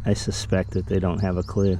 I suspect that they don't have a clue.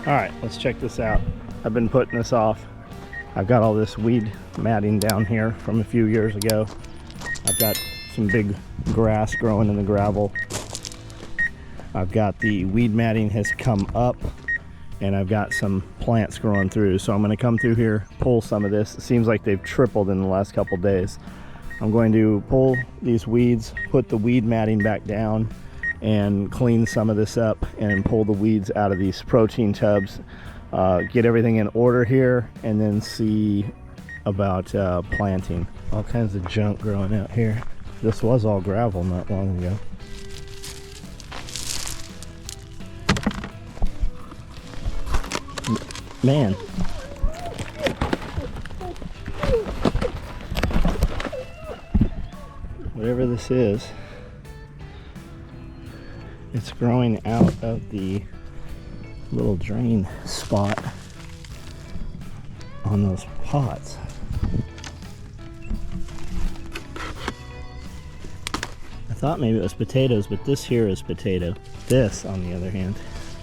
All right, let's check this out. I've been putting this off. I've got all this weed matting down here from a few years ago. I've got some big grass growing in the gravel. I've got the weed matting has come up, and I've got some plants growing through. So I'm gonna come through here, pull some of this. It seems like they've tripled in the last couple days. I'm going to pull these weeds, put the weed matting back down, and clean some of this up and pull the weeds out of these protein tubs, get everything in order here, and then see about planting. All kinds of junk growing out here. This was all gravel not long ago. Man, whatever this is, it's growing out of the little drain spot on those pots. I thought maybe it was potatoes, but this here is potato. This, on the other hand,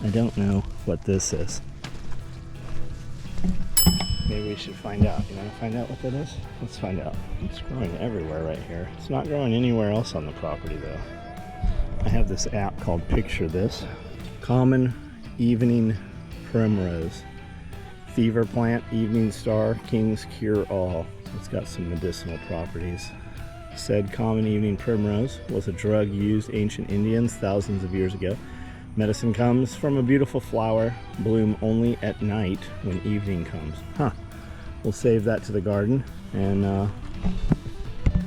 I don't know what this is. Maybe we should find out. You want to find out what that is? Let's find out. It's growing everywhere right here. It's not growing anywhere else on the property though. I have this app called Picture This. Common evening primrose. Fever plant, evening star, king's cure all. It's got some medicinal properties. Said common evening primrose was a drug used ancient Indians thousands of years ago. Medicine comes from a beautiful flower, bloom only at night when evening comes. Huh. We'll save that to the garden and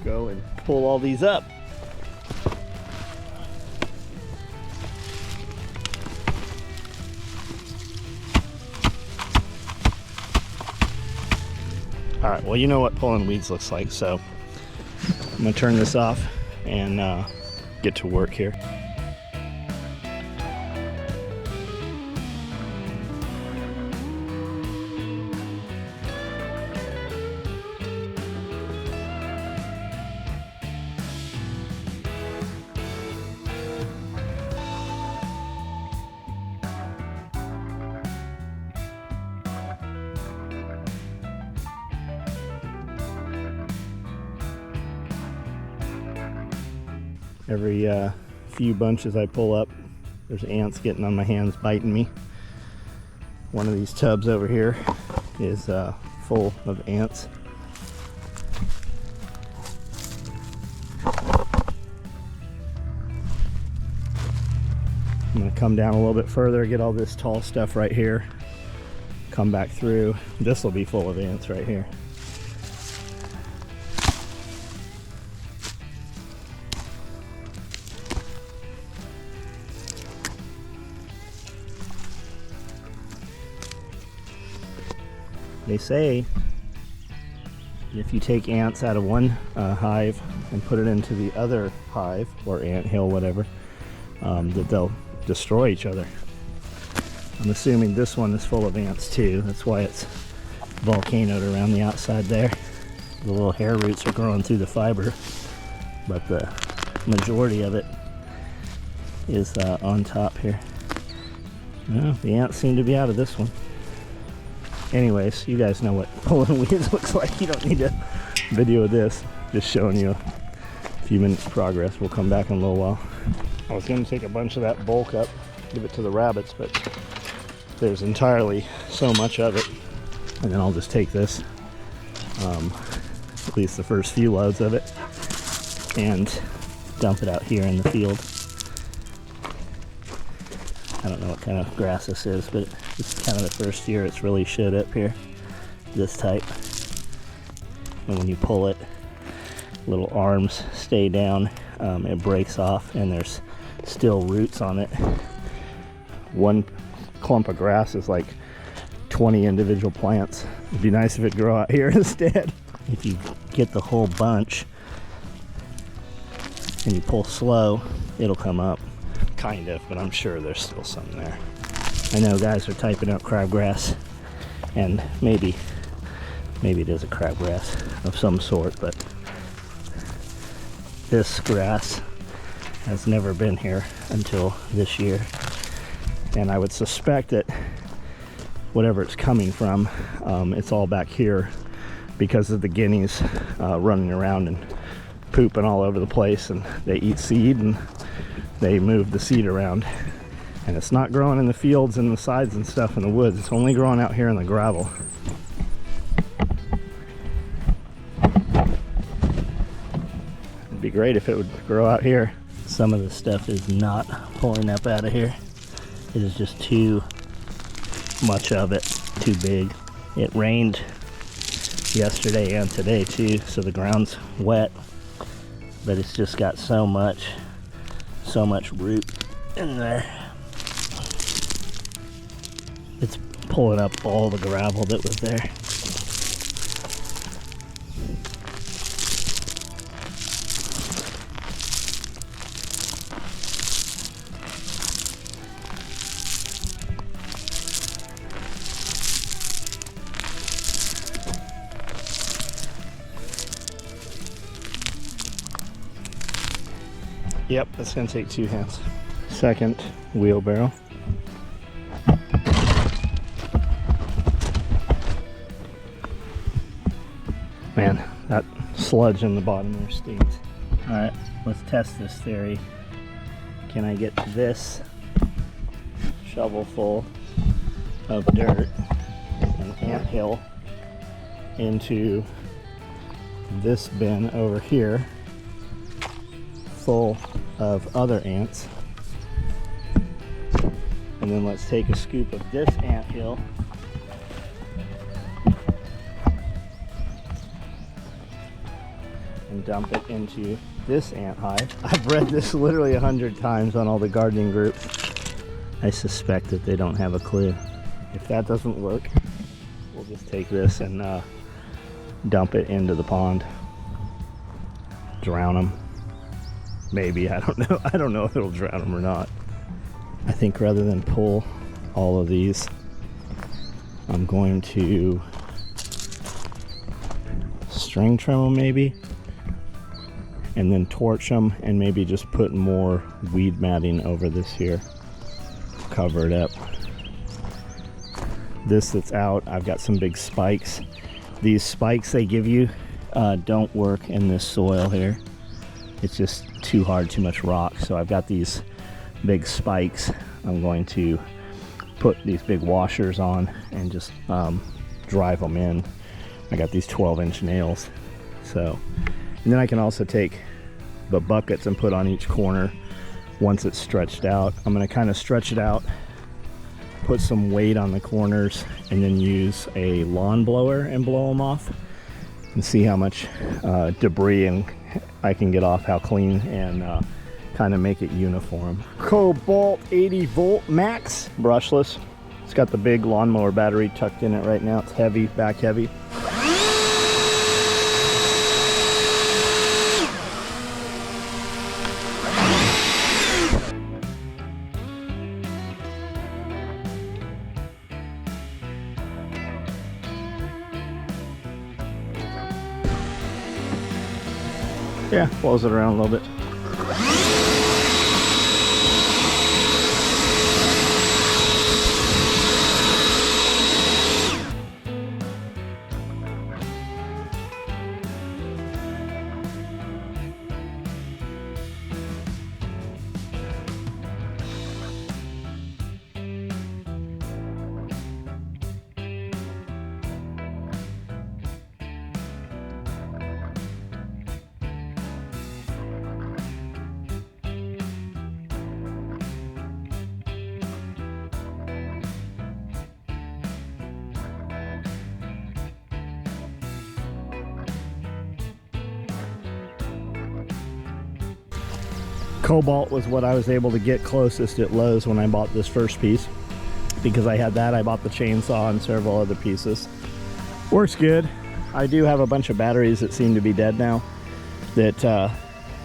go and pull all these up. All right, well, you know what pulling weeds looks like, so I'm gonna turn this off and get to work here. Every few bunches I pull up, there's ants getting on my hands, biting me. One of these tubs over here is full of ants. I'm gonna come down a little bit further, get all this tall stuff right here, come back through. This will be full of ants right here. They say if you take ants out of one hive and put it into the other hive, or ant hill, whatever, that they'll destroy each other. I'm assuming this one is full of ants too. That's why it's volcanoed around the outside there. The little hair roots are growing through the fiber, but the majority of it is on top here. Well, the ants seem to be out of this one. Anyways, you guys know what pulling weeds looks like. You don't need to video this. Just showing you a few minutes progress. We'll come back in a little while. I was going to take a bunch of that bulk up, give it to the rabbits, but there's entirely so much of it. And then I'll just take this, at least the first few loads of it, and dump it out here in the field. I don't know what kind of grass this is, but it's kind of the first year it's really showed up here, this type. And when you pull it, little arms stay down, it breaks off, and there's still roots on it. One clump of grass is like 20 individual plants. It'd be nice if it grew out here instead. If you get the whole bunch and you pull slow, it'll come up. Kind of, but I'm sure there's still some there. I know guys are typing out crabgrass, and maybe it is a crabgrass of some sort, but this grass has never been here until this year. And I would suspect that whatever it's coming from, it's all back here because of the guineas running around and pooping all over the place, and they eat seed and they move the seed around. And it's not growing in the fields and the sides and stuff in the woods. It's only growing out here in the gravel. It'd be great if it would grow out here. Some of the stuff is not pulling up out of here. It is just too much of it, too big. It rained yesterday and today too, so the ground's wet, but it's just got so much root in there. It's pulling up all the gravel that was there. Yep, that's gonna take 2 hands. Second wheelbarrow. Man, that sludge in the bottom there stinks. All right, let's test this theory. Can I get this shovel full of dirt and anthill into this bin over here full of other ants, and then let's take a scoop of this anthill and dump it into this ant hive. I've read this literally 100 times on all the gardening groups. I suspect that they don't have a clue. If that doesn't work, we'll just take this and dump it into the pond. Drown them. Maybe, I don't know. I don't know if it'll drown them or not. I think rather than pull all of these, I'm going to string trim them maybe, and then torch them, and maybe just put more weed matting over this here. Cover it up. This that's out, I've got some big spikes. These spikes they give you don't work in this soil here. It's just too hard, too much rock. So I've got these big spikes. I'm going to put these big washers on and just drive them in. I got these 12-inch nails. So, and then I can also take the buckets and put on each corner once it's stretched out. I'm going to kind of stretch it out, put some weight on the corners, and then use a lawn blower and blow them off and see how much debris and I can get off, how clean, and kind of make it uniform. Cobalt 80 volt max brushless. It's got the big lawnmower battery tucked in it right now. It's heavy, back heavy. Yeah, blows it around a little bit. Cobalt was what I was able to get closest at Lowe's when I bought this first piece. Because I had that, I bought the chainsaw and several other pieces. Works good. I do have a bunch of batteries that seem to be dead now, that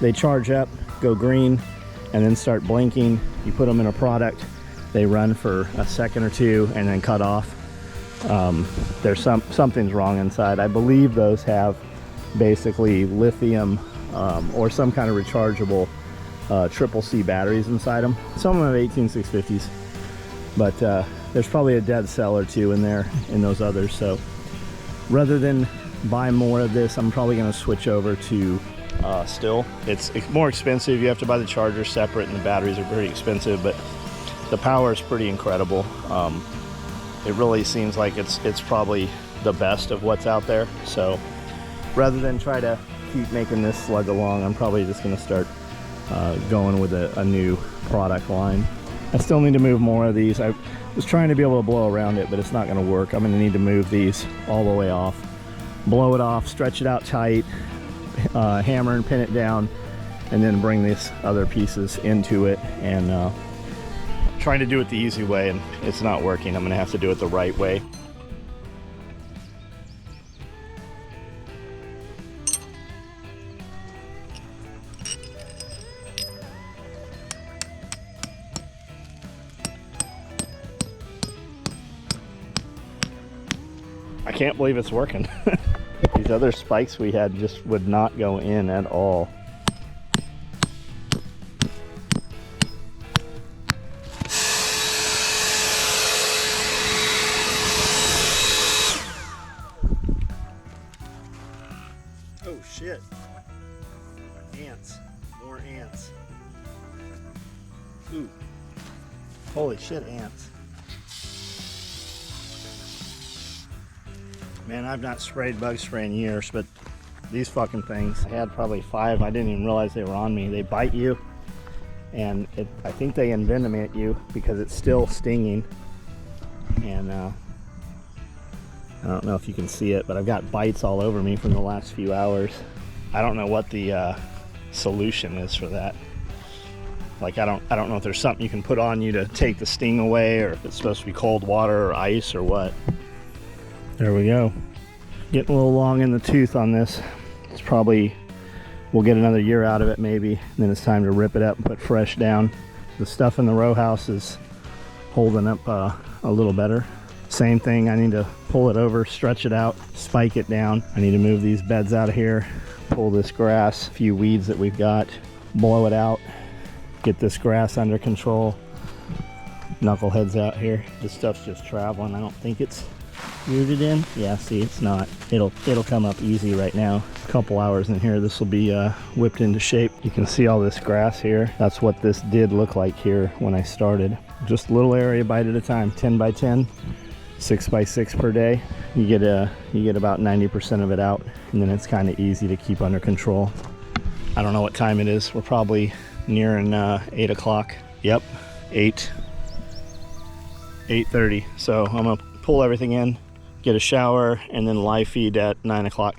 they charge up, go green, and then start blinking. You put them in a product, they run for a second or two and then cut off. There's something's wrong inside. I believe those have basically lithium or some kind of rechargeable triple C batteries inside them. Some of them have 18650s, but there's probably a dead cell or two in there in those others. So rather than buy more of this, I'm probably going to switch over to Still. It's more expensive. You have to buy the charger separate, and the batteries are pretty expensive, but the power is pretty incredible. It really seems like it's probably the best of what's out there. So rather than try to keep making this slug along, I'm probably just going to start going with a new product line. I still need to move more of these. I was trying to be able to blow around it, but it's not going to work. I'm going to need to move these all the way off, blow it off, stretch it out tight, hammer and pin it down, and then bring these other pieces into it. And trying to do it the easy way, and it's not working. I'm going to have to do it the right way. I can't believe it's working. These other spikes we had just would not go in at all. Oh shit. Ants. More ants. Ooh. Holy shit, ants. Man, I've not sprayed bug spray in years, but these fucking things, I had probably 5. I didn't even realize they were on me. They bite you, and I think they envenomate you because it's still stinging. And I don't know if you can see it, but I've got bites all over me from the last few hours. I don't know what the solution is for that. Like, I don't know if there's something you can put on you to take the sting away, or if it's supposed to be cold water or ice or what. There we go. Getting a little long in the tooth on this. It's probably, we'll get another year out of it maybe. Then it's time to rip it up and put fresh down. The stuff in the row house is holding up a little better. Same thing, I need to pull it over, stretch it out, spike it down. I need to move these beds out of here, pull this grass, a few weeds that we've got, blow it out, get this grass under control. Knuckleheads out here. This stuff's just traveling. I don't think it's rooted in. Yeah, see, it's not. It'll come up easy right now. A couple hours in here, this will be whipped into shape. You can see all this grass here. That's what this did look like here when I started. Just a little area, bite at a time. 10 by 10, 6 by 6 per day. You get about 90% of it out, and then it's kind of easy to keep under control. I don't know what time it is. We're probably nearing 8 o'clock. Yep, 8:30. So I'm gonna pull everything in, get a shower, and then live feed at 9 o'clock.